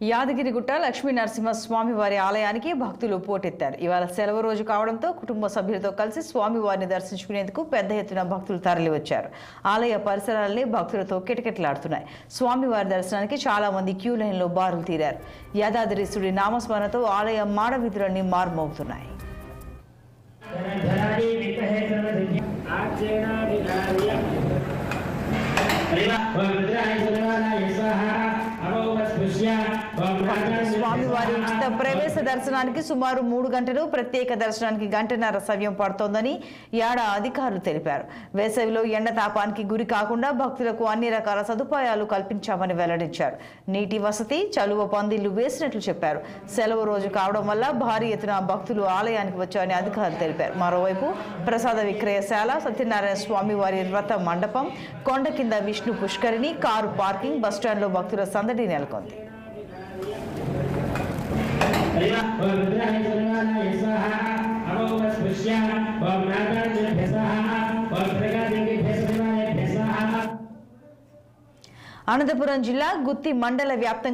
యాదగిరిగుట్ట లక్ష్మీ నరసింహ స్వామివారి ఆలయానికి భక్తులు పోటెత్తారు. ఇవాళ సెలవు రోజు కావడంతో కుటుంబ సభ్యులతో కలిసి స్వామివారిని దర్శించుకునేందుకు పెద్ద ఎత్తున భక్తులు తరలివచ్చారు. ఆలయ పరిసరాలన్నీ భక్తులతో కిటకిటలాడుతున్నాయి. స్వామివారి దర్శనానికి చాలా మంది క్యూ లైన్లో బారులు తీరారు. యాదాద్రీశుడి నామస్మరణతో ఆలయ మాడవీధులన్నీ మార్మవుతున్నాయి. స్వామివారి ఉచిత ప్రవేశ దర్శనానికి సుమారు 3 గంటలు, ప్రత్యేక దర్శనానికి గంటన్నర సమయం పడుతోందని యాడ అధికారులు తెలిపారు. వేసవిలో ఎండ తాపానికి గురి కాకుండా భక్తులకు అన్ని రకాల సదుపాయాలు కల్పించామని వెల్లడించారు. నీటి వసతి, చలువ పందిళ్లు వేసినట్లు చెప్పారు. సెలవు రోజు కావడం వల్ల భారీ ఎత్తున భక్తులు ఆలయానికి వచ్చారని అధికారులు తెలిపారు. మరోవైపు ప్రసాద విక్రయశాల, సత్యనారాయణ స్వామివారి వ్రత మండపం, కొండ కింద విష్ణు పుష్కరిణి, కారు పార్కింగ్, బస్టాండ్లో భక్తుల సందడి నెలకొంది. అనంతపురం జిల్లా గుత్తి మండల వ్యాప్తంగా